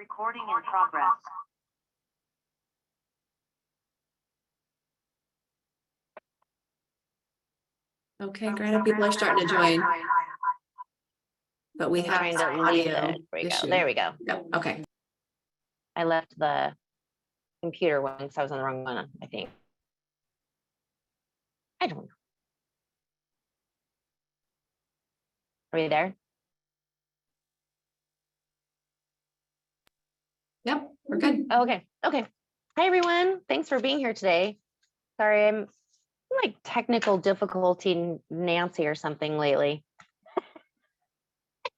Recording in progress. Okay, Greta, people are starting to join. But we have Trying to some leave audio it. There we go. issue. There we go. Yep, okay. I left the computer one because I was on the wrong one, I think. I don't know. Are we there? Yep, we're good. Oh, okay. Okay. Hi, everyone. Thanks for being here today. Sorry, I'm like technical difficulty Nancy or something lately. I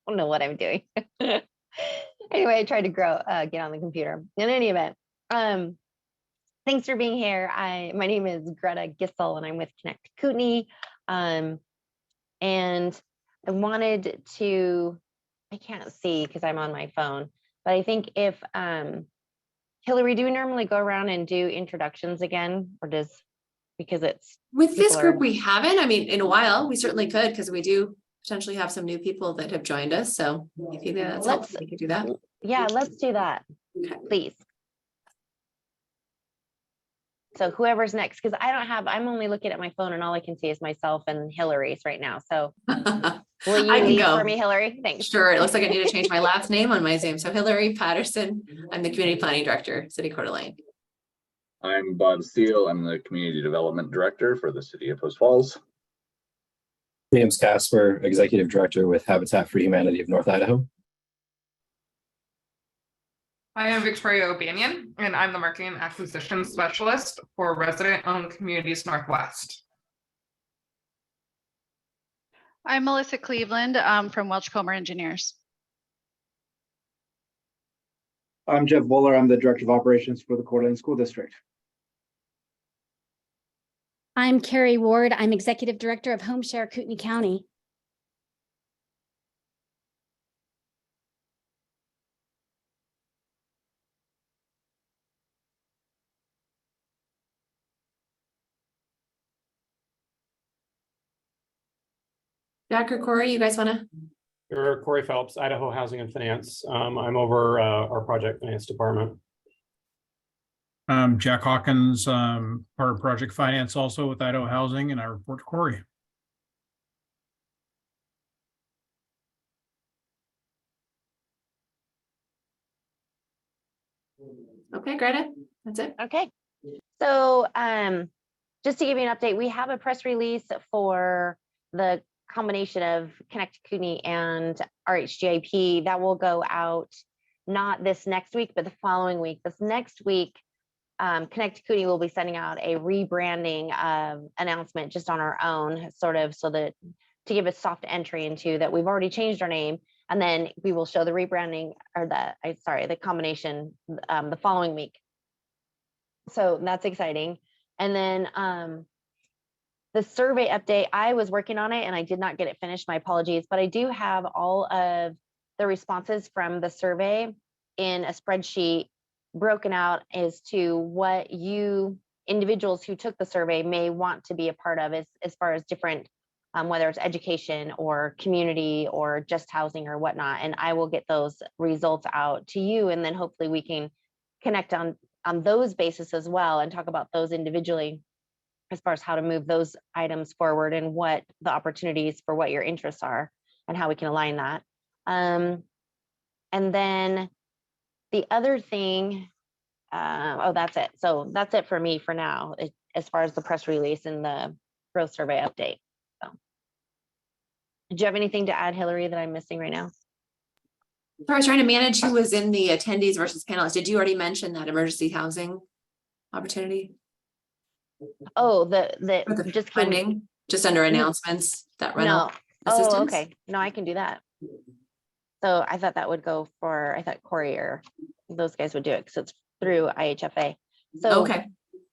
don't know what I'm doing. Anyway, I tried to get on the computer. In any event, thanks for being here. My name is Greta Gissel, and I'm with Connect Kootenai. And I wanted to, I can't see because I'm on my phone, but I think if Hillary, do we normally go around and do introductions again, or because it's with this group we haven't? I mean, in a while we certainly could, because we do potentially have some new people that have joined us. So if you think that's helpful, we could do that. Yeah, let's do that. Okay. Please. So whoever's next, because I'm only looking at my phone and all I can see is myself and Hillary's right now. So will you lead for me, Hillary? Thanks. Sure. It looks like I need to change my last name on my Zoom. So Hillary Patterson, I'm the Community Planning Director, City Coeur d'Alene. I'm Bob Steele. I'm the Community Development Director for the City of Post Falls. James Casper, Executive Director with Habitat for Humanity of North Idaho. I am Victoria O'Banion, and I'm the Marketing Acquisition Specialist for Resident-Owned Communities Northwest. I'm Melissa Cleveland from Welch Comer Engineers. I'm Jeff Buller. I'm the Director of Operations for the Coeur d'Alene School District. I'm Carrie Ward. I'm Executive Director of Home Share Kootenai County. Jack or Corey, you guys want to? Sure, Corey Phelps, Idaho Housing and Finance. I'm over our project finance department. Jack Hawkins, part of project finance also with Idaho Housing, and I report to Corey. Okay, Greta, that's it. Okay. So just to give you an update, we have a press release for the combination of Connect Kootenai and RHGIP that will go out not this next week, but the following week. This next week, Connect Kootenai will be sending out a rebranding announcement just on our own, sort of, so that to give a soft entry into that we've already changed our name, and then we will show the rebranding or the combination the following week. So that's exciting. And then the survey update, I was working on it and I did not get it finished. My apologies, but I do have all of the responses from the survey in a spreadsheet broken out as to what you individuals who took the survey may want to be a part of as far as different, whether it's education or community or just housing or whatnot. And I will get those results out to you, and then hopefully we can connect on those bases as well and talk about those individually as far as how to move those items forward and what the opportunities for what your interests are and how we can align that. And then the other thing, that's it. So that's it for me for now, as far as the press release and the growth survey update. So, do you have anything to add, Hillary, that I'm missing right now? I was trying to manage who was in the attendees versus panelists. Did you already mention that emergency housing opportunity? Oh, just funding, just under announcements, that rental assistance? Oh, okay. No, I can do that. So I thought that would go for, I thought Corey or those guys would do it because it's through IHFA. So okay.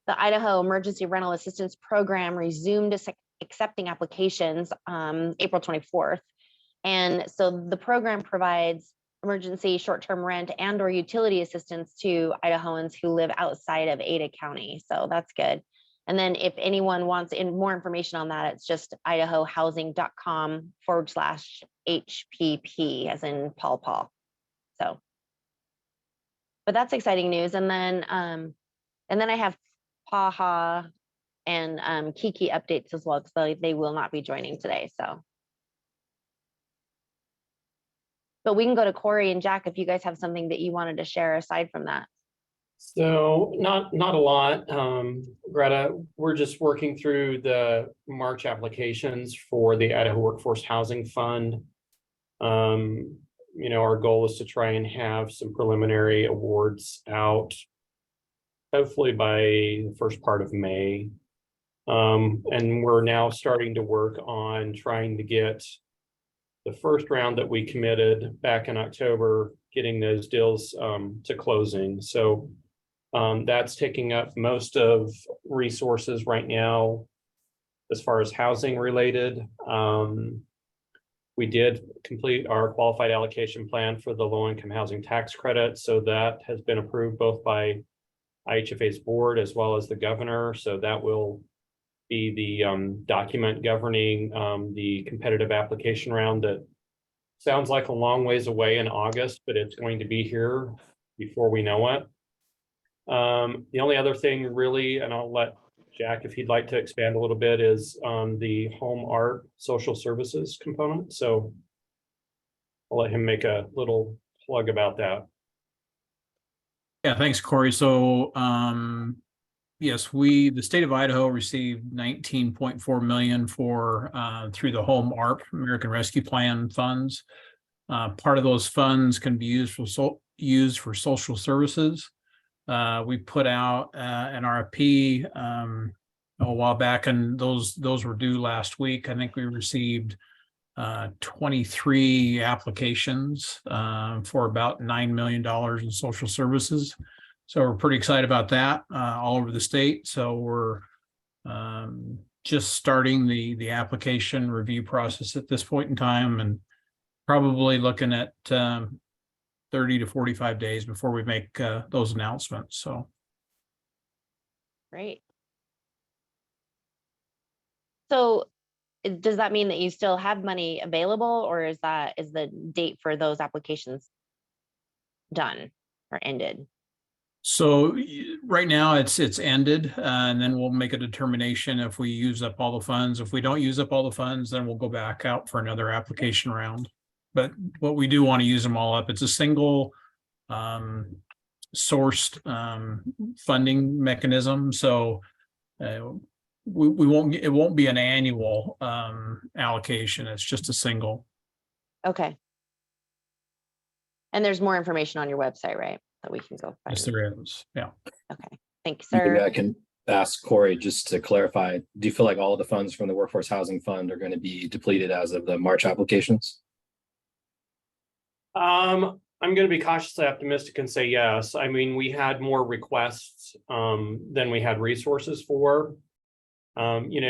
The Idaho Emergency Rental Assistance Program resumed accepting applications April 24th. And so the program provides emergency short-term rent and or utility assistance to Idahoans who live outside of Ada County. So that's good. And then if anyone wants more information on that, it's just idahohousing.com/HPP as in Paul. So but that's exciting news. And then I have Paha and Kiki updates as well, because they will not be joining today, so. But we can go to Corey and Jack if you guys have something that you wanted to share aside from that. So not a lot. Greta, we're just working through the March applications for the Idaho Workforce Housing Fund. Our goal is to try and have some preliminary awards out hopefully by the first part of May. And we're now starting to work on trying to get the first round that we committed back in October, getting those deals to closing. So that's taking up most of resources right now as far as housing related. We did complete our qualified allocation plan for the low-income housing tax credit. So that has been approved both by IHFA's board as well as the governor. So that will be the document governing the competitive application round that sounds like a long ways away in August, but it's going to be here before we know it. The only other thing really, and I'll let Jack, if he'd like to expand a little bit, is the home art social services component. So I'll let him make a little plug about that. Yeah, thanks, Corey. So, yes, the state of Idaho received 19.4 million for through the Home ARP American Rescue Plan funds. Part of those funds can be used for social services. We put out an RFP a while back, and those were due last week. I think we received 23 applications for about $9 million in social services. So we're pretty excited about that all over the state. So we're just starting the application review process at this point in time, and probably looking at 30 to 45 days before we make those announcements. So. Great. So does that mean that you still have money available, or is the date for those applications done or ended? So right now it's ended, and then we'll make a determination if we use up all the funds. If we don't use up all the funds, then we'll go back out for another application round. But what we do want to use them all up. It's a single sourced funding mechanism. So it won't be an annual allocation. It's just a single. Okay. And there's more information on your website, right? That we can go find. Yes, there is. Yeah. Okay. Thanks, Maybe sir. I can ask Corey just to clarify. Do you feel like all of the funds from the Workforce Housing Fund are going to be depleted as of the March applications? I'm going to be cautiously optimistic and say yes. I mean, we had more requests than we had resources for. The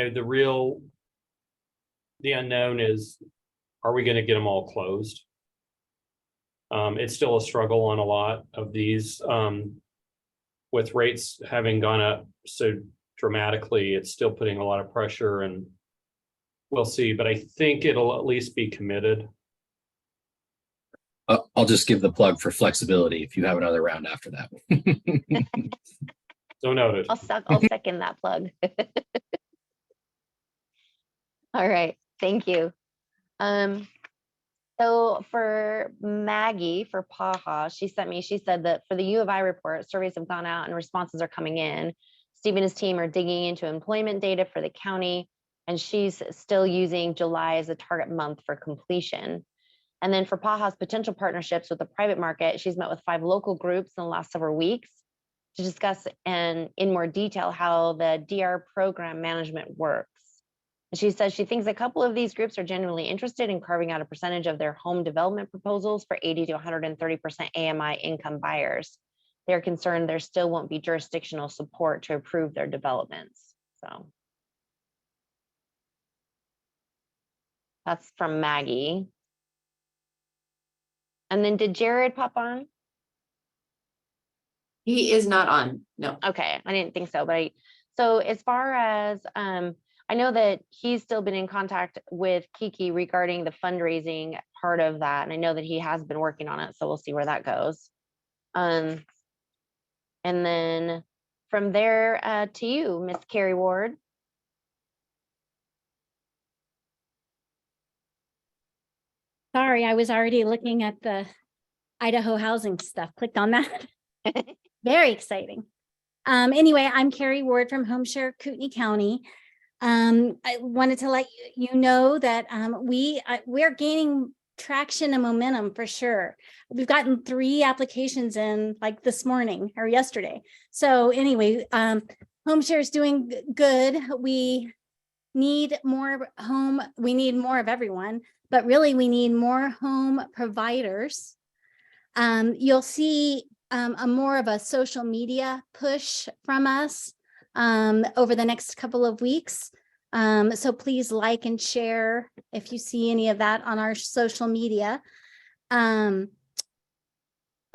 unknown is, are we going to get them all closed? It's still a struggle on a lot of these. With rates having gone up so dramatically, it's still putting a lot of pressure, and we'll see. But I think it'll at least be committed. I'll just give the plug for flexibility if you have another round after that. So noted. I'll second that plug. All right, thank you. So for Maggie, for Paha, she said that for the U of I report, surveys have gone out and responses are coming in. Steve and his team are digging into employment data for the county, and she's still using July as a target month for completion. And then for Paha's potential partnerships with the private market, she's met with 5 local groups in the last several weeks to discuss in more detail how the DR program management works. And she says she thinks a couple of these groups are genuinely interested in carving out a percentage of their home development proposals for 80 to 130% AMI income buyers. They're concerned there still won't be jurisdictional support to approve their developments. So that's from Maggie. And then did Jared pop on? He is not on, no. Okay, I didn't think so, but so as far as I know that he's still been in contact with Kiki regarding the fundraising part of that, and I know that he has been working on it, so we'll see where that goes. And then from there to you, Miss Carrie Ward. Sorry, I was already looking at the Idaho housing stuff. Clicked on that. Very exciting. Anyway, I'm Carrie Ward from Home Share Kootenai County. I wanted to let you know that we're gaining traction and momentum for sure. We've gotten 3 applications in like this morning or yesterday. So anyway, Home Share is doing good. We need more we need more of everyone, but really we need more home providers. You'll see a more of a social media push from us over the next couple of weeks. So please like and share if you see any of that on our social media.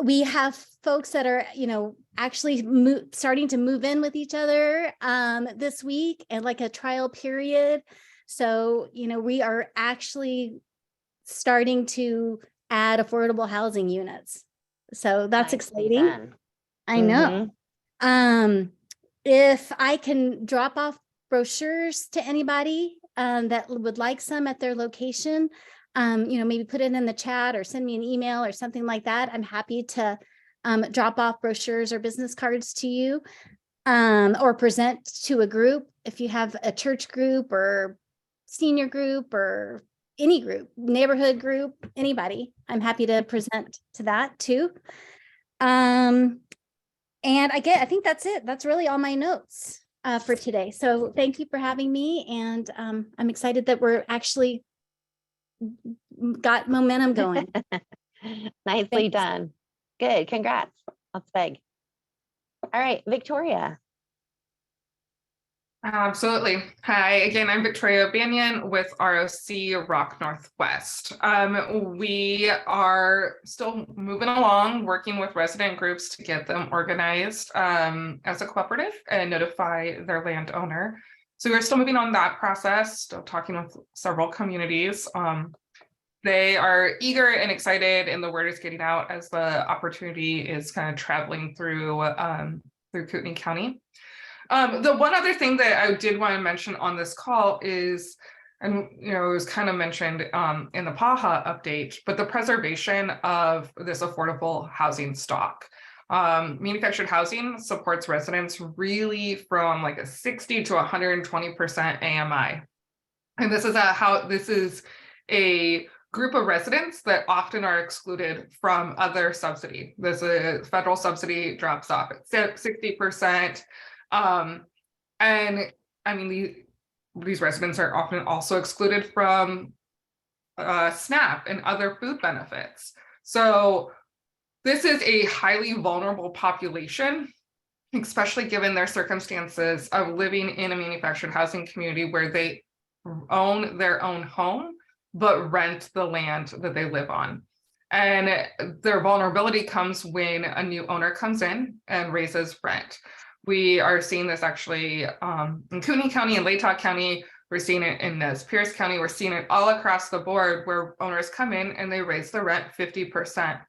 We have folks that are, actually starting to move in with each other this week and like a trial period. So, we are actually starting to add affordable housing units. So that's exciting. Done. I know. If I can drop off brochures to anybody that would like some at their location, maybe put it in the chat or send me an email or something like that. I'm happy to drop off brochures or business cards to you or present to a group. If you have a church group or senior group or any group, neighborhood group, anybody, I'm happy to present to that too. And I think that's it. That's really all my notes for today. So thank you for having me. And I'm excited that we're actually got momentum going. Nicely Thanks. done. Good. Congrats. That's big. All right, Victoria. Absolutely. Hi, again, I'm Victoria Banyan with ROC Rock Northwest. We are still moving along, working with resident groups to get them organized as a cooperative and notify their landowner. So we're still moving on that process, still talking with several communities. They are eager and excited, and the word is getting out as the opportunity is kind of traveling through Kootenai County. The one other thing that I did want to mention on this call is, and it was kind of mentioned in the PAHA update, but the preservation of this affordable housing stock. Manufactured housing supports residents really from like a 60 to 120% AMI. And this is a group of residents that often are excluded from other subsidy. There's a federal subsidy drops off at 60%. And I mean, these residents are often also excluded from SNAP and other food benefits. So this is a highly vulnerable population, especially given their circumstances of living in a manufactured housing community where they own their own home, but rent the land that they live on. And their vulnerability comes when a new owner comes in and raises rent. We are seeing this actually in Kootenai County and Latah County. We're seeing it in Nez Perce County. We're seeing it all across the board where owners come in and they raise the rent 50%,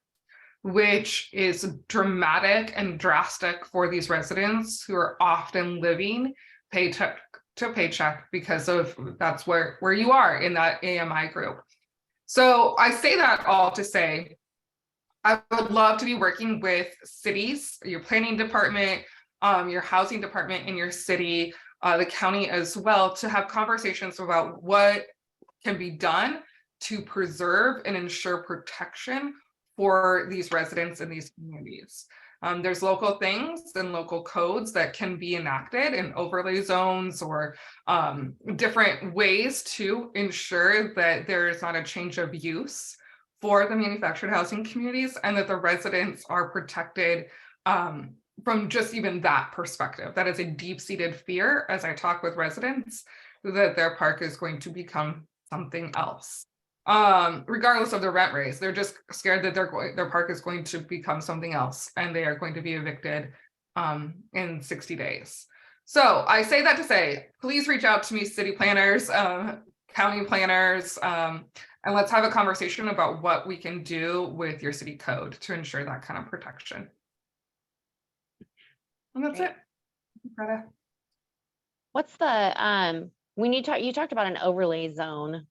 which is dramatic and drastic for these residents who are often living paycheck to paycheck because of that's where you are in that AMI group. So I say that all to say, I would love to be working with cities, your planning department, your housing department in your city, the county as well, to have conversations about what can be done to preserve and ensure protection for these residents in these communities. There's local things and local codes that can be enacted in overlay zones or different ways to ensure that there is not a change of use for the manufactured housing communities and that the residents are protected from just even that perspective. That is a deep-seated fear as I talk with residents that their park is going to become something else. Regardless of the rent raise, they're just scared that their park is going to become something else and they are going to be evicted in 60 days. So I say that to say, please reach out to me, city planners, county planners, and let's have a conversation about what we can do with your city code to ensure that kind of protection. And that's Great. it. Greta. What's the, when you talked about an overlay zone,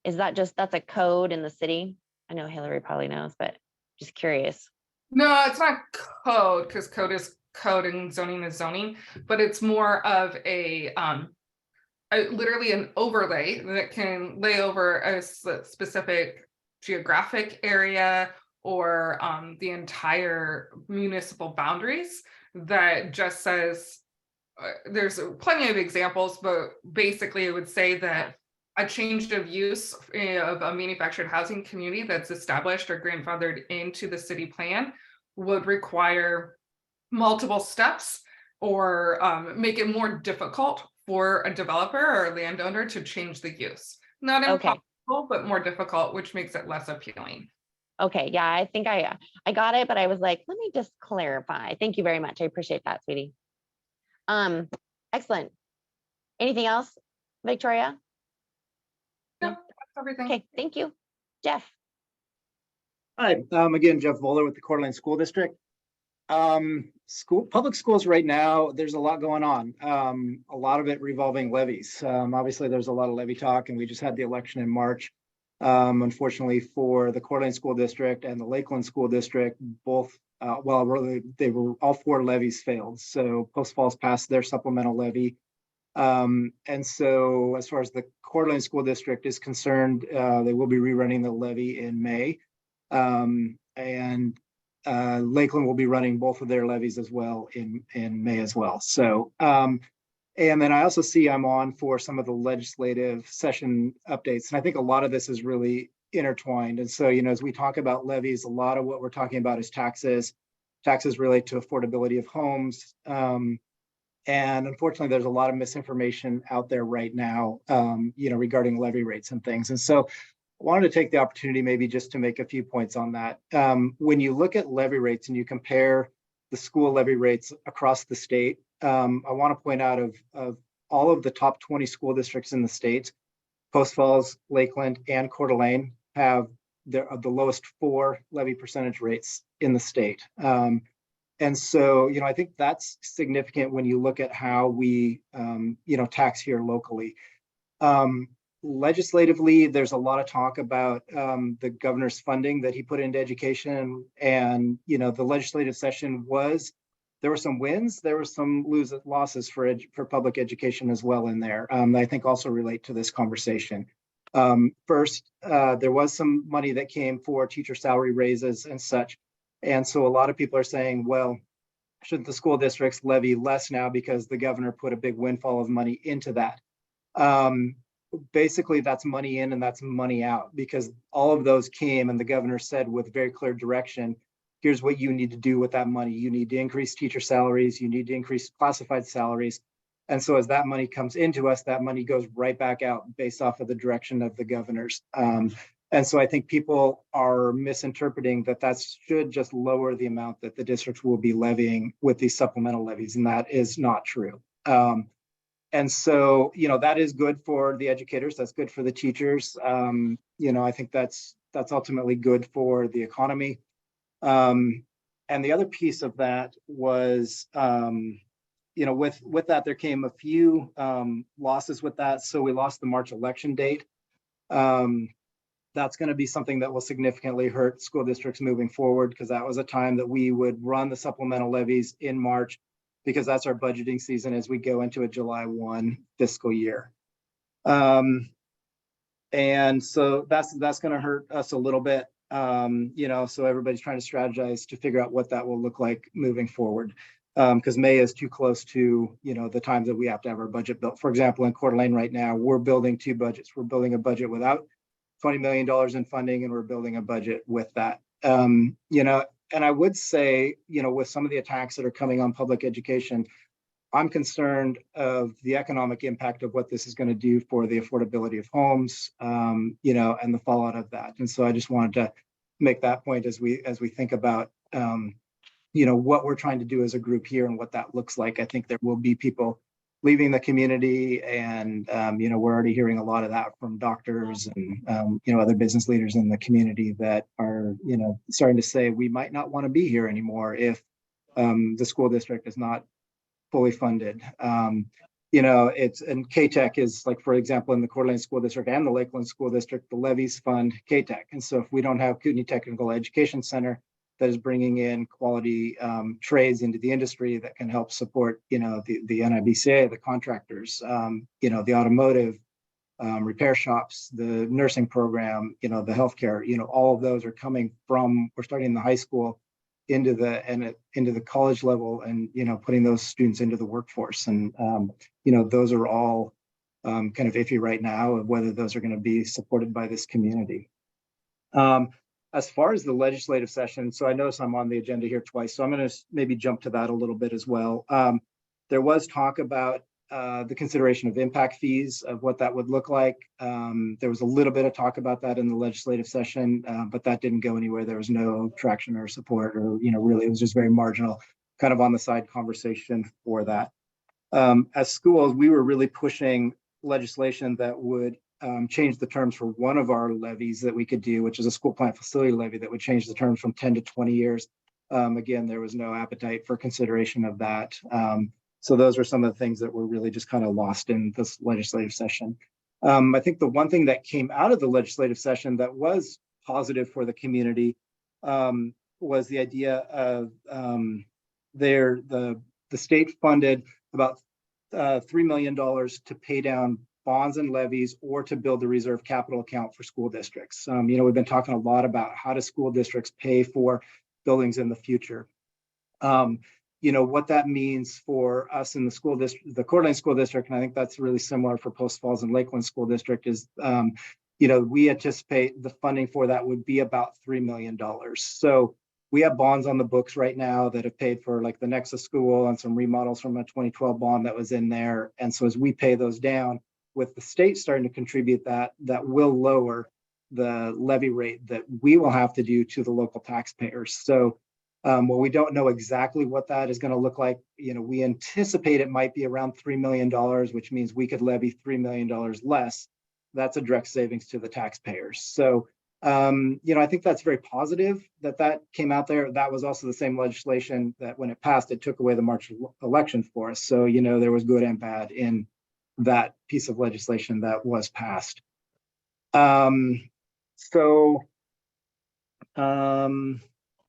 is that that's a code in the city? I know Hillary probably knows, but just curious. No, it's not code, because code is code and zoning is zoning, but it's more of literally an overlay that can lay over a specific geographic area or the entire municipal boundaries that just says, there's plenty of examples, but basically it would say that a change of use of a manufactured housing community that's established or grandfathered into the city plan would require multiple steps or make it more difficult for a developer or a landowner to change the use. Not Okay. impossible, but more difficult, which makes it less appealing. Okay, yeah, I think I got it, but I was like, let me just clarify. Thank you very much. I appreciate that, sweetie. Excellent. Anything else, Victoria? No, that's everything. Okay, thank you. Jeff. Hi, again, Jeff Voller with the Coeur d'Alene School District. Public schools right now, there's a lot going on. A lot of it revolving levies. Obviously, there's a lot of levy talk, and we just had the election in March. Unfortunately, for the Coeur d'Alene School District and the Lakeland School District, both, they were all 4 levies failed. So Post Falls passed their supplemental levy. And so as far as the Coeur d'Alene School District is concerned, they will be rerunning the levy in May. Lakeland will be running both of their levies as well in May as well. So, and then I also see I'm on for some of the legislative session updates. And I think a lot of this is really intertwined. And so, as we talk about levies, a lot of what we're talking about is taxes. Taxes relate to affordability of homes. And unfortunately, there's a lot of misinformation out there right now, regarding levy rates and things. And so I wanted to take the opportunity maybe just to make a few points on that. When you look at levy rates and you compare the school levy rates across the state, I want to point out of all of the top 20 school districts in the state, Post Falls, Lakeland, and Coeur d'Alene have the lowest 4 levy percentage rates in the state. And so, I think that's significant when you look at how we, tax here locally. Legislatively, there's a lot of talk about the governor's funding that he put into education. And, the legislative session there were some wins, there were some losses for public education as well in there. I think also relate to this conversation. First, there was some money that came for teacher salary raises and such. And so a lot of people are saying, well, shouldn't the school districts levy less now because the governor put a big windfall of money into that? Basically, that's money in and that's money out, because all of those came and the governor said with very clear direction, here's what you need to do with that money. You need to increase teacher salaries. You need to increase classified salaries. And so as that money comes into us, that money goes right back out based off of the direction of the governors. And so I think people are misinterpreting that should just lower the amount that the districts will be levying with these supplemental levies, and that is not true. And so, that is good for the educators. That's good for the teachers. I think that's ultimately good for the economy. And the other piece of that was, with that, there came a few losses with that. So we lost the March election date. That's going to be something that will significantly hurt school districts moving forward, because that was a time that we would run the supplemental levies in March, because that's our budgeting season as we go into a July 1 fiscal year. And so that's going to hurt us a little bit, so everybody's trying to strategize to figure out what that will look like moving forward. Because May is too close to, the times that we have to have our budget built. For example, in Coeur d'Alene right now, we're building 2 budgets. We're building a budget without $20 million in funding, and we're building a budget with that. And I would say, with some of the attacks that are coming on public education, I'm concerned of the economic impact of what this is going to do for the affordability of homes, and the fallout of that. And so I just wanted to make that point as we think about, what we're trying to do as a group here and what that looks like. I think there will be people leaving the community, and we're already hearing a lot of that from doctors and other business leaders in the community that are starting to say we might not want to be here anymore if the school district is not fully funded. You know, it's, and K-Tech is like, for example, in the Coeur d'Alene School District and the Lakeland School District, the levies fund K-Tech. And so if we don't have Kootenai Technical Education Center that is bringing in quality trades into the industry that can help support, you know, the NIBCA, the contractors, you know, the automotive, repair shops, the nursing program, you know, the healthcare, you know, all of those are coming from, we're starting in the high school into the college level, and, you know, putting those students into the workforce. And, you know, those are all kind of iffy right now of whether those are going to be supported by this community. As far as the legislative session, so I notice I'm on the agenda here twice, so I'm going to maybe jump to that a little bit as well. There was talk about the consideration of impact fees, of what that would look like. There was a little bit of talk about that in the legislative session, but that didn't go anywhere. There was no traction or support, or, you know, really it was just very marginal, kind of on the side conversation for that. As schools, we were really pushing legislation that would change the terms for one of our levies that we could do, which is a school plant facility levy that would change the terms from 10 to 20 years. Again, there was no appetite for consideration of that. So those were some of the things that were really just kind of lost in this legislative session. I think the one thing that came out of the legislative session that was positive for the community was the idea of the state funded about $3 million to pay down bonds and levies, or to build the reserve capital account for school districts. You know, we've been talking a lot about how do school districts pay for buildings in the future. You know, what that means for us in the school district, the Coeur d'Alene School District, and I think that's really similar for Post Falls and Lakeland School District, is, you know, we anticipate the funding for that would be about $3 million. So we have bonds on the books right now that have paid for like the Nexus School and some remodels from a 2012 bond that was in there. And so as we pay those down, with the state starting to contribute, that will lower the levy rate that we will have to do to the local taxpayers. So well, we don't know exactly what that is going to look like. You know, we anticipate it might be around $3 million, which means we could levy $3 million less. That's a direct savings to the taxpayers. So, you know, I think that's very positive that came out there. That was also the same legislation that when it passed, it took away the March election for us. So, you know, there was good and bad in that piece of legislation that was passed. Let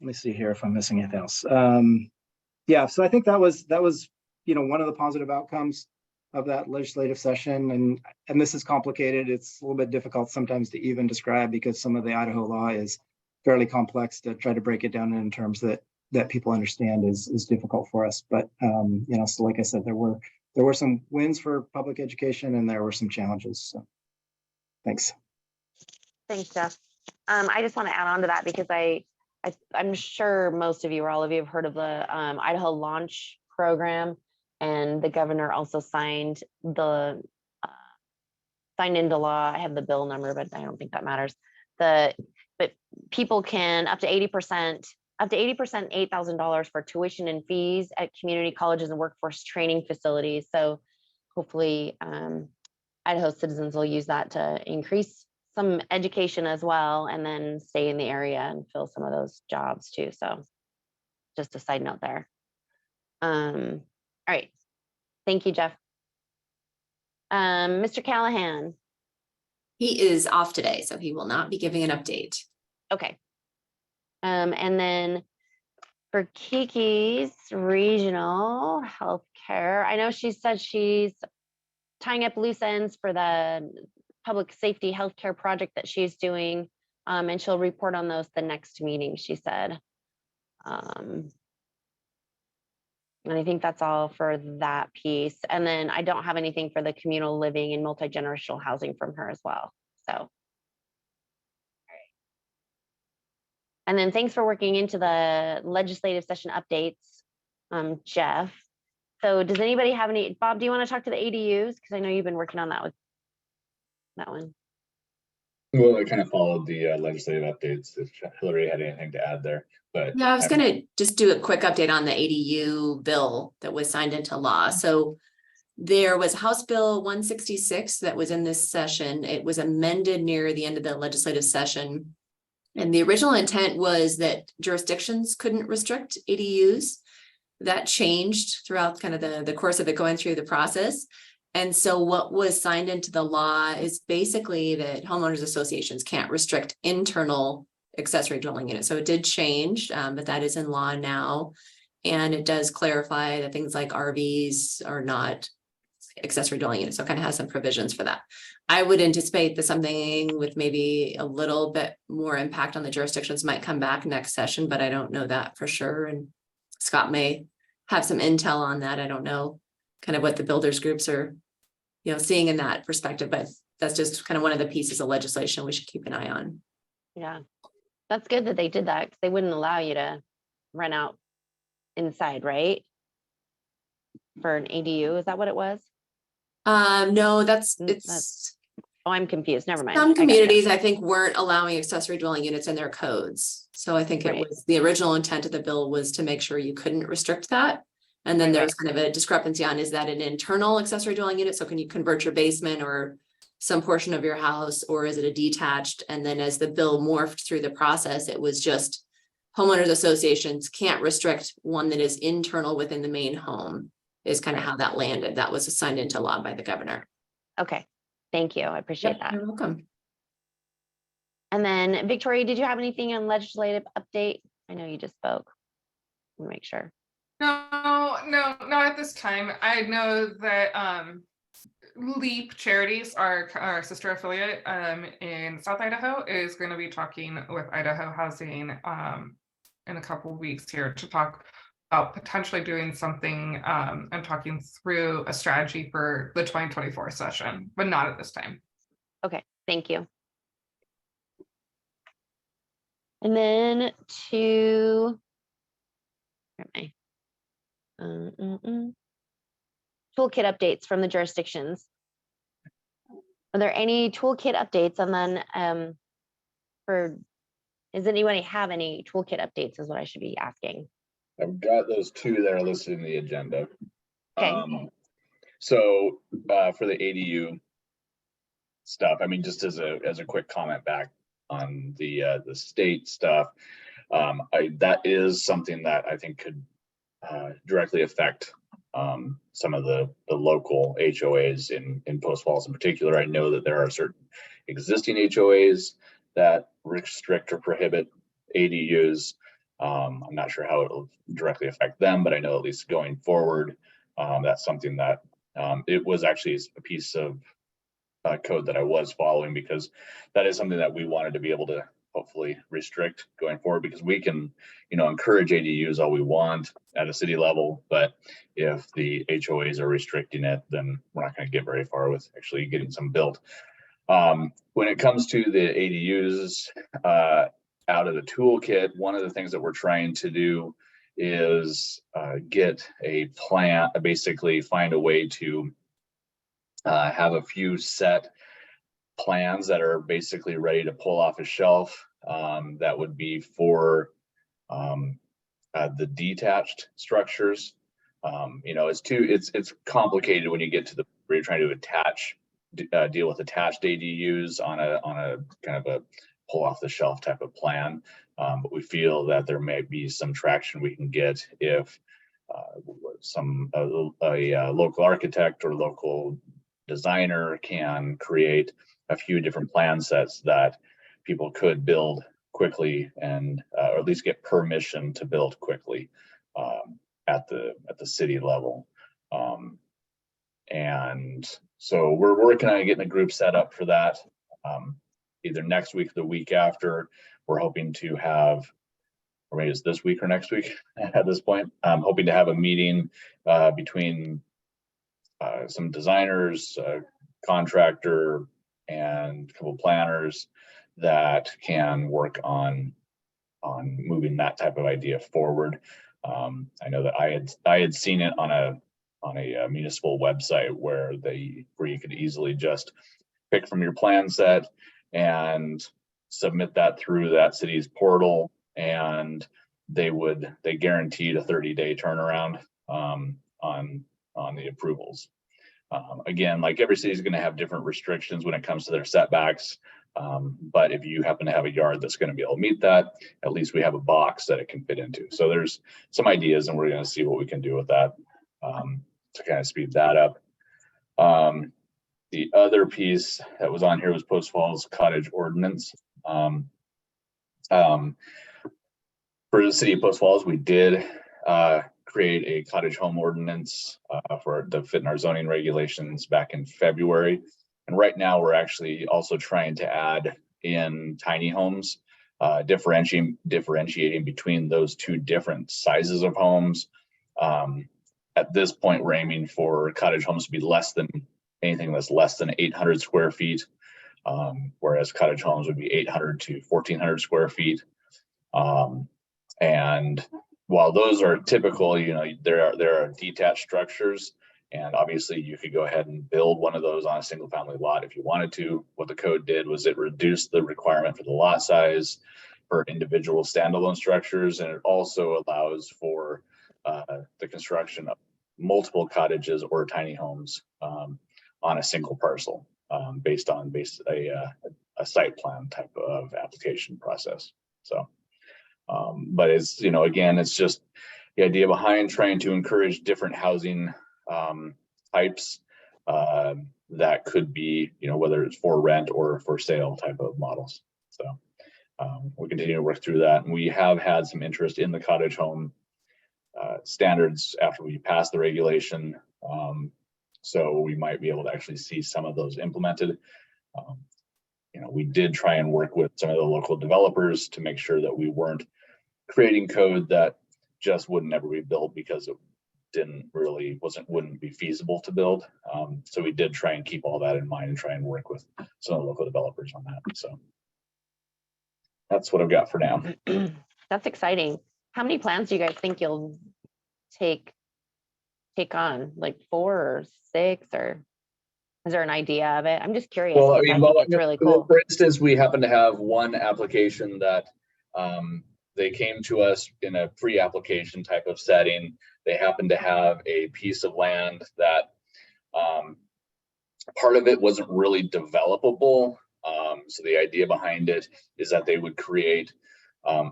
me see here if I'm missing anything else. Yeah, so I think that was, you know, one of the positive outcomes of that legislative session. And this is complicated. It's a little bit difficult sometimes to even describe, because some of the Idaho law is fairly complex. To try to break it down in terms that people understand is difficult for us. But you know, so like I said, there were some wins for public education, and there were some challenges. So thanks. Thanks, Jeff. I just want to add on to that, because I'm sure most of you, or all of you, have heard of the Idaho Launch Program, and the governor also signed into law. I have the bill number, but I don't think that matters. But people can up to 80%, $8,000 for tuition and fees at community colleges and workforce training facilities. So hopefully Idaho citizens will use that to increase some education as well, and then stay in the area and fill some of those jobs too. So just a side note there. All right. Thank you, Jeff. Mr. Callahan. He is off today, so he will not be giving an update. Okay. And then for Kiki's regional healthcare, I know she said she's tying up loose ends for the public safety healthcare project that she's doing, and she'll report on those the next meeting, she said. And I think that's all for that piece. And then I don't have anything for the communal living and multi-generational housing from her as well. So, all right. And then thanks for working into the legislative session updates, Jeff. So does anybody have any, Bob, do you want to talk to the ADUs? Because I know you've been working on that with that one. Well, I kind of followed the legislative updates, if Hillary had anything to add there. But yeah, I was going to just do a quick update on the ADU bill that was signed into law. So there was House Bill 166 that was in this session. It was amended near the end of the legislative session. And the original intent was that jurisdictions couldn't restrict ADUs. that changed throughout kind of the course of it going through the process. And so what was signed into the law is basically that homeowners associations can't restrict internal accessory dwelling units. So it did change, but that is in law now. And it does clarify that things like RVs are not accessory dwelling units. So it kind of has some provisions for that. I would anticipate that something with maybe a little bit more impact on the jurisdictions might come back next session, but I don't know that for sure. And Scott may have some intel on that. I don't know kind of what the builders groups are, seeing in that perspective, but that's just kind of one of the pieces of legislation we should keep an eye on. Yeah, that's good that they did that because they wouldn't allow you to rent out inside, right? For an ADU, is that what it was? No, that's- it's Oh, I'm confused. Never mind. some I gotcha. communities, I think, weren't allowing accessory dwelling units in their codes. So I think it Right. was, the original intent of the bill was to make sure you couldn't restrict that. And then Right, there was kind of a discrepancy on, is that an internal accessory dwelling unit? So can you convert your basement or some portion of your house, or is it a detached? And then as the bill morphed through the process, it was just homeowners associations can't restrict one that is internal within the main home, is kind of how that landed. That was signed into law by the governor. Okay, thank you. I appreciate that. You're welcome. And then Victoria, did you have anything on legislative update? I know you just spoke. Let me make sure. No, not at this time. I know that Leap Charities, our sister affiliate in South Idaho, is going to be talking with Idaho Housing in a couple of weeks here to talk about potentially doing something and talking through a strategy for the 2024 session, but not at this time. Okay, thank you. And then to, where am I? Toolkit updates from the jurisdictions. Are there any toolkit updates? And then does anybody have any toolkit updates is what I should be asking. I've got those two that are listed in the agenda. Okay. So for the ADU stuff, I mean, just as a quick comment back on the state stuff, that is something that I think could directly affect some of the local HOAs in Post Falls in particular. I know that there are certain existing HOAs that restrict or prohibit ADUs. I'm not sure how it will directly affect them, but I know at least going forward, that's something that it was actually a piece of code that I was following, because that is something that we wanted to be able to hopefully restrict going forward, because we can, encourage ADUs all we want at a city level, but if the HOAs are restricting it, then we're not going to get very far with actually getting some built. When it comes to the ADUs out of the toolkit, one of the things that we're trying to do is get a plan, basically find a way to have a few set plans that are basically ready to pull off a shelf. That would be for the detached structures. It's complicated when you get to where you're trying to deal with attached ADUs on a kind of a pull off the shelf type of plan. But we feel that there may be some traction we can get if a local architect or local designer can create a few different plan sets that people could build quickly and or at least get permission to build quickly at the city level. And so we're working on getting a group set up for that. Either next week or the week after. We're hoping to have, or maybe it's this week or next week at this point. I'm hoping to have a meeting between some designers, contractor, and a couple planners that can work on moving that type of idea forward. I know that I had seen it on a municipal website where you could easily just pick from your plan set and submit that through that city's portal, and they guaranteed a 30-day turnaround on the approvals. Again, like every city is going to have different restrictions when it comes to their setbacks. But if you happen to have a yard that's going to be able to meet that, at least we have a box that it can fit into. So there's some ideas, and we're going to see what we can do with that to kind of speed that up. The other piece that was on here was Post Falls cottage ordinance. For the city of Post Falls, we did create a cottage home ordinance for to fit in our zoning regulations back in February. And right now we're actually also trying to add in tiny homes, differentiating between those two different sizes of homes. At this point, we're aiming for cottage homes to be less than anything that's less than 800 square feet, whereas cottage homes would be 800 to 1400 square feet. And while those are typical, you know, there are detached structures, and obviously you could go ahead and build one of those on a single family lot if you wanted to. What the code did was it reduced the requirement for the lot size for individual standalone structures, and it also allows for the construction of multiple cottages or tiny homes on a single parcel based on a site plan type of application process. So, but it's, you know, again, it's just the idea behind trying to encourage different housing types that could be, you know, whether it's for rent or for sale type of models. So we continue to work through that, and we have had some interest in the cottage home standards after we passed the regulation. So we might be able to actually see some of those implemented. You know, we did try and work with some of the local developers to make sure that we weren't creating code that just would never be built because it wouldn't be feasible to build. So we did try and keep all that in mind and try and work with some of the local developers on that. So that's what I've got for now. That's exciting. How many plans do you guys think you'll take on? Like 4 or 6, or is there an idea of it? I'm just curious. Well, I because mean, think it's really cool. For instance, we happen to have one application that they came to us in a pre-application type of setting. They happen to have a piece of land that part of it wasn't really developable. So the idea behind it is that they would create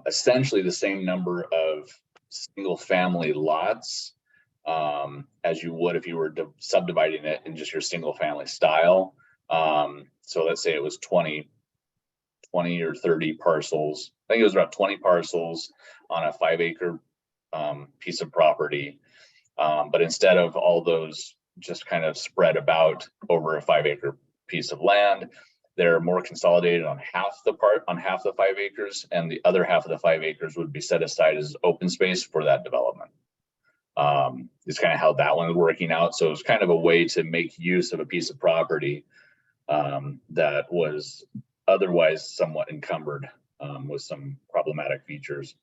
essentially the same number of single family lots as you would if you were subdividing it in just your single family style. So let's say it was 20 or 30 parcels. I think it was about 20 parcels on a 5-acre piece of property. But instead of all those just kind of spread about over a 5-acre piece of land, they're more consolidated on half the 5 acres, and the other half of the 5 acres would be set aside as open space for that development. It's kind of how that one was working out. So it was kind of a way to make use of a piece of property that was otherwise somewhat encumbered with some problematic features.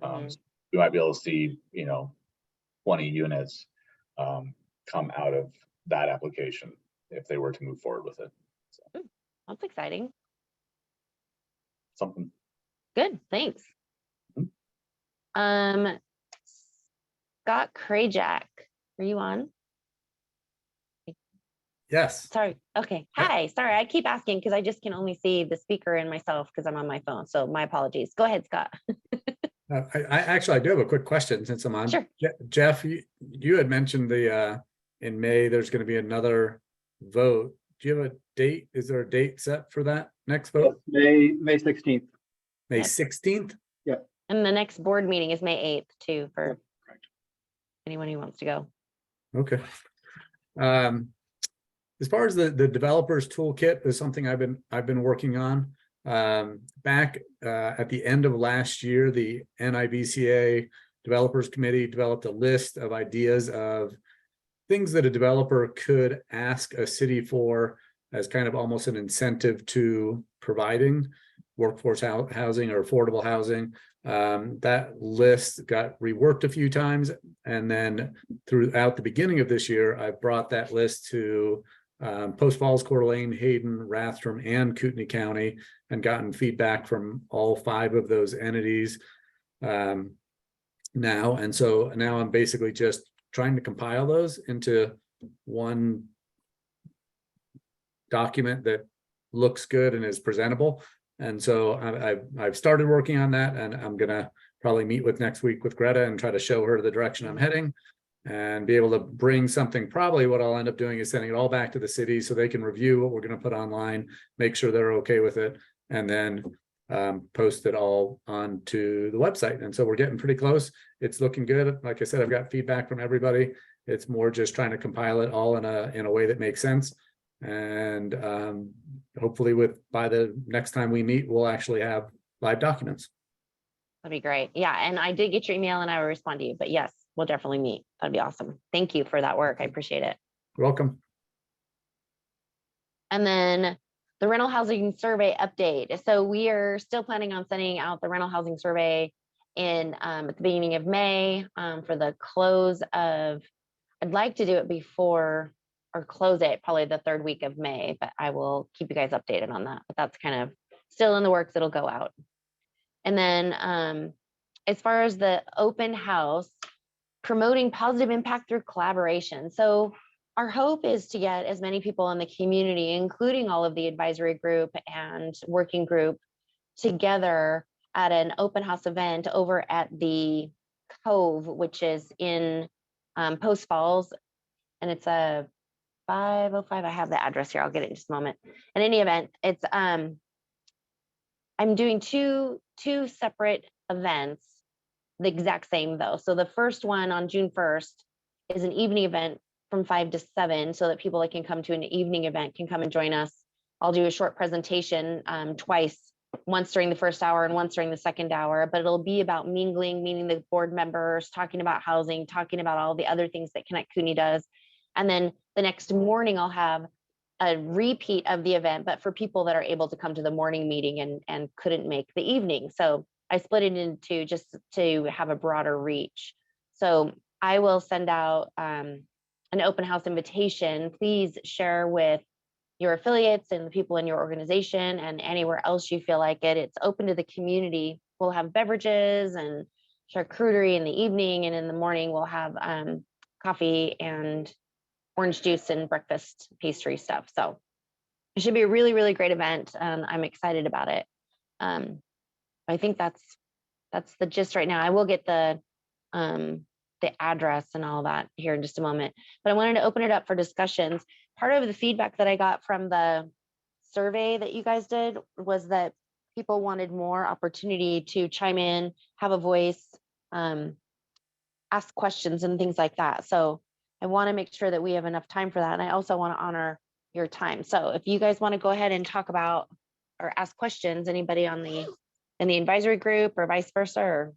So we might be able to see, 20 units come out of that application if they were to move forward with it. So, that's exciting. Something. Good, thanks. Scott Krajak, are you on? Yes. Sorry. Okay. Hi. Sorry. I keep asking because I just can only see the speaker and myself because I'm on my phone. So my apologies. Go ahead, Scott. I do have a quick question since I'm on. Sure. Jeff, you had mentioned in May, there's going to be another vote. Do you have a date? Is there a date set for that next vote? May 16th. May Yep. 16th? And the next board meeting is May 8th too, for anyone who wants to go. Okay. As far as the developers toolkit is something I've been working on. Back at the end of last year, the NIVCA Developers Committee developed a list of ideas of things that a developer could ask a city for as kind of almost an incentive to providing workforce housing or affordable housing. That list got reworked a few times, and then throughout the beginning of this year, I brought that list to Post Falls, Coeur d'Alene, Hayden, Rathdrum, and Kootenai County, and gotten feedback from all 5 of those entities now. And so now I'm basically just trying to compile those into one document that looks good and is presentable. And so I've started working on that, and I'm gonna probably meet with next week with Greta and try to show her the direction I'm heading and be able to bring something. Probably what I'll end up doing is sending it all back to the city so they can review what we're going to put online, make sure they're okay with it, and then post it all onto the website. And so we're getting pretty close. It's looking good. Like I said, I've got feedback from everybody. It's more just trying to compile it all in a way that makes sense. And hopefully by the next time we meet, we'll actually have live documents. That'd be great. Yeah, and I did get your email and I will respond to you, but yes, we'll definitely meet. That'd be awesome. Thank you for that work. I appreciate it. You're welcome. And then the rental housing survey update. So we are still planning on sending out the rental housing survey in at the beginning of May for the close of, I'd like to do it before or close it probably the third week of May, but I will keep you guys updated on that. But that's kind of still in the works. It'll go out. And then as far as the open house, promoting positive impact through collaboration. So our hope is to get as many people in the community, including all of the advisory group and working group, together at an open house event over at the Cove, which is in Post Falls. And it's a 505. I have the address here. I'll get it in just a moment. In any event, it's I'm doing two separate events, the exact same though. So the first one on June 1st is an evening event from 5 to 7, so that people that can come to an evening event can come and join us. I'll do a short presentation twice, once during the first hour and once during the second hour, but it'll be about mingling, meeting the board members, talking about housing, talking about all the other things that Connect CUNY does. And then the next morning I'll have a repeat of the event, but for people that are able to come to the morning meeting and couldn't make the evening. So I split it into just to have a broader reach. So I will send out an open house invitation. Please share with your affiliates and the people in your organization and anywhere else you feel like it. It's open to the community. We'll have beverages and charcuterie in the evening, and in the morning we'll have coffee and orange juice and breakfast pastry stuff. So it should be a really, really great event. I'm excited about it. I think that's the gist right now. I will get the address and all that here in just a moment, but I wanted to open it up for discussions. Part of the feedback that I got from the survey that you guys did was that people wanted more opportunity to chime in, have a voice, ask questions and things like that. So I want to make sure that we have enough time for that. And I also want to honor your time. So if you guys want to go ahead and talk about or ask questions, anybody in the advisory group or vice versa, or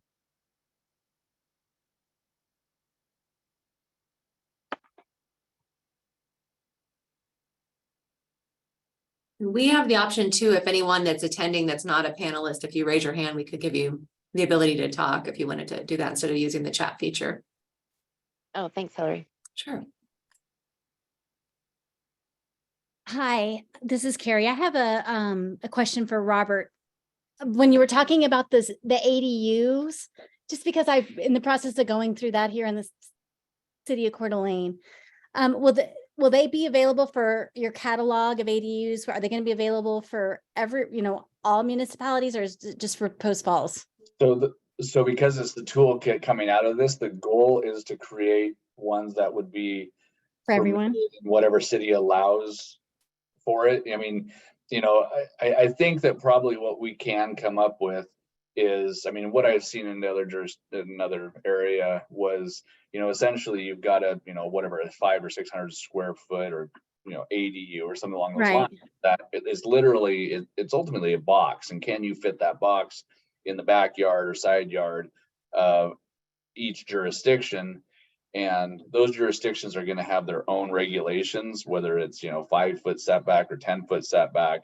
We have the option too, if anyone that's attending that's not a panelist, if you raise your hand, we could give you the ability to talk if you wanted to do that instead of using the chat feature. oh, thanks, Hillary. Sure. Hi, this is Carrie. I have a question for Robert. When you were talking about the ADUs, just because I'm in the process of going through that here in the city of Coeur d'Alene, will they be available for your catalog of ADUs? Are they going to be available for all municipalities, or is it just for Post Falls? So because it's the toolkit coming out of this, the goal is to create ones that would be For everyone? in whatever city allows for it. I mean, I think that probably what we can come up with is, I mean, what I've seen in another area was, essentially you've got a, whatever, a 500 or 600 square foot or, ADU or something along those Right. lines. That is literally, it's ultimately a box. And can you fit that box in the backyard or side yard of each jurisdiction? And those jurisdictions are going to have their own regulations, whether it's, 5-foot setback or 10-foot setback,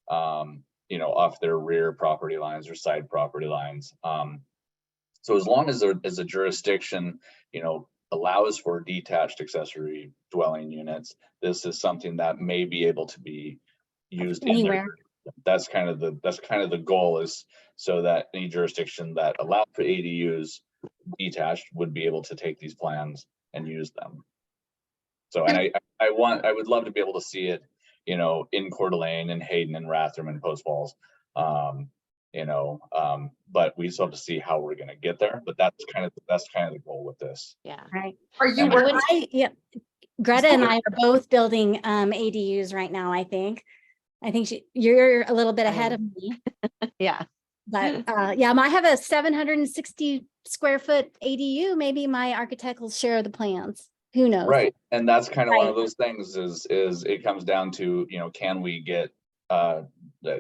off their rear property lines or side property lines. So as long as there is a jurisdiction, allows for detached accessory dwelling units, this is something that may be able to be used Anywhere. That's kind of the goal, is so that any jurisdiction that allowed for ADUs detached would be able to take these plans and use them. So, and I would love to be able to see it you know, in Coeur d'Alene and Hayden and Rathdrum and Post Falls. You know, but we still have to see how we're gonna get there, but that's kind of the goal with this. Yeah. Right. Are you And working? Yeah, Greta and I are both building ADUs right now, I think. I think you're a little bit ahead of me, Yeah. but yeah, I have a 760 square foot ADU. Maybe my architect will share the plans. Who knows? Right, and that's kind of one Right. of those things is it comes down to, you know, can we get the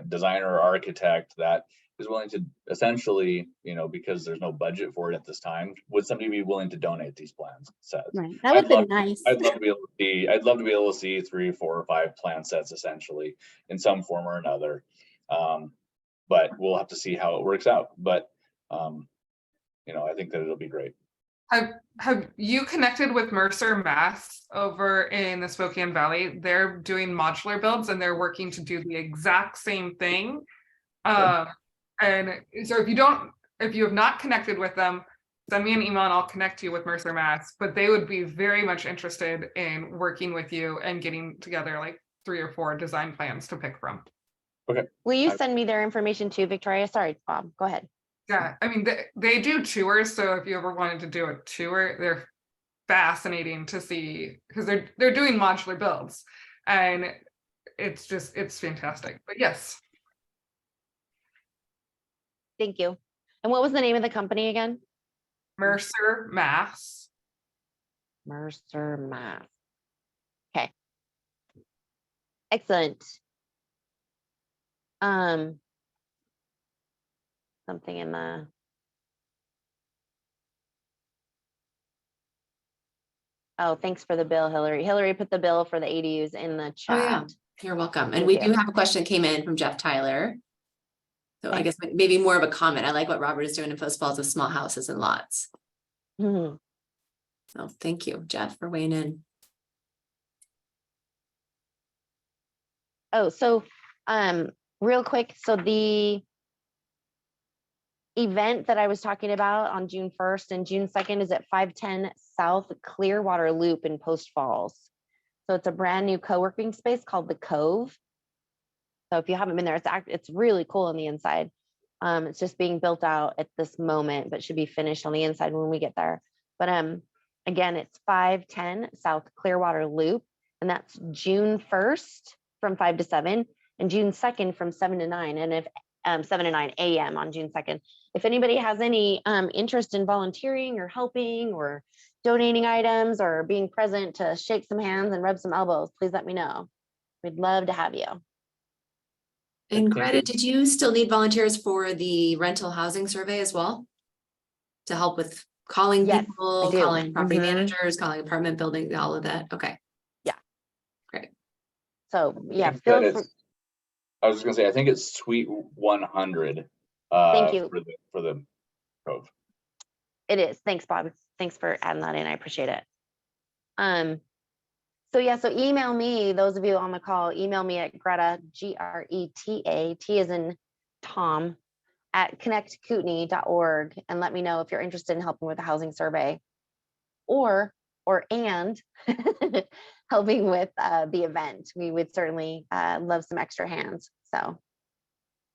designer or architect that is willing to essentially, you know, because there's no budget for it at this time, would somebody be willing to donate these plans sets? Right. That would be nice. I'd love to be able to see 3, 4, or 5 plan sets essentially in some form or another. But we'll have to see how it works out. But you know, I think that it'll be great. Have you connected with Mercer Mass over in the Spokane Valley? They're doing modular builds and they're working to do the exact same thing. And so if you have not connected with them, send me an email and I'll connect you with Mercer Mass, but they would be very much interested in working with you and getting together like 3 or 4 design plans to pick from. Okay. Will you send me their information too, Victoria? Sorry, Bob, go ahead. Yeah, I mean, they do tours, so if you ever wanted to do a tour, they're fascinating to see because they're doing modular builds and it's fantastic. But yes. Thank you. And what was the name of the company again? Mercer Mass. Mercer Mass. Okay. Excellent. Something in the. Oh, thanks for the bill, Hillary. Hillary put the bill for the ADUs in the Oh, yeah. chat. You're welcome. And Thank we you. do have a question came in from Jeff Tyler. So I guess maybe more of a comment. I like what Robert is doing in Post Falls with small houses and lots. Mhm. So thank you, Jeff, for weighing in. Oh, so real quick, so the event that I was talking about on June 1st and June 2nd is at 510 South Clearwater Loop in Post Falls. So it's a brand new co-working space called The Cove. So if you haven't been there, it's really cool on the inside. It's just being built out at this moment, but should be finished on the inside when we get there. But again, it's 510 South Clearwater Loop, and that's June 1st from 5 to 7 and June 2nd from 7 to 9. And if 7 to 9 a.m. on June 2nd. If anybody has any interest in volunteering or helping or donating items or being present to shake some hands and rub some elbows, please let me know. We'd love to have you. And Greta, did you still need volunteers for the rental housing survey as well? To help with calling Yes, people, I do. calling property Mhm. managers, calling apartment buildings, all of that? Okay. Yeah. Great. So yeah, I think that feel free. I was just gonna say, I think it's Suite 100. Thank you. For the Cove. It is. Thanks, Bob. Thanks for adding that in. I appreciate it. So yeah, so email me, those of you on the call, email me at Greta, Greta, T as in Tom, at connectkootenai.org and let me know if you're interested in helping with the housing survey and helping with the event. We would certainly love some extra hands. So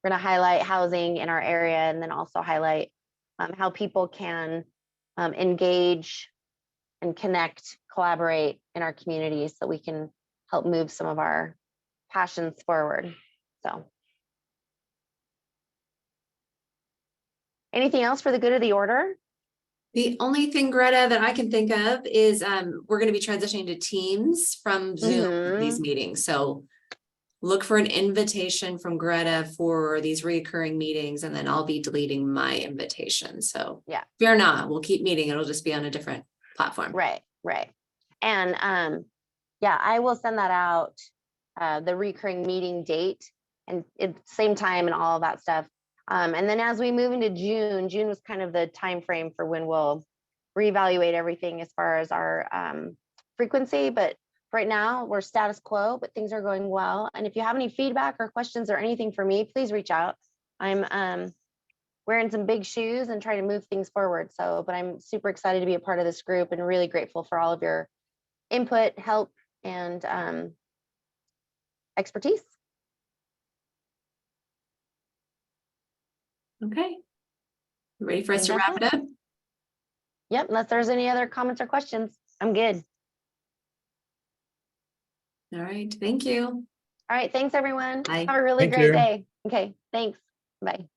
we're gonna highlight housing in our area and then also highlight how people can engage and connect, collaborate in our communities so we can help move some of our passions forward. So. Anything else for the good of the order? The only thing, Greta, that I can think of is we're going to be transitioning to Teams from Zoom for these meetings. So look for an invitation from Greta for these recurring meetings, and then I'll be deleting my invitation. So yeah, fear not, we'll keep meeting. It'll just be on a different platform. Right. And yeah, I will send that out, the recurring meeting date and at same time and all of that stuff. And then as we move into June was kind of the time frame for when we'll reevaluate everything as far as our frequency. But right now we're status quo, but things are going well. And if you have any feedback or questions or anything for me, please reach out. I'm wearing some big shoes and trying to move things forward. So, but I'm super excited to be a part of this group and really grateful for all of your input, help, and expertise. Okay. Ready for us to And wrap that's it up? Yep, unless there's any other comments or questions, I'm good. All right, thank you. All right, thanks, everyone. Bye. Have a really Thank great you. day. Okay, thanks. Bye.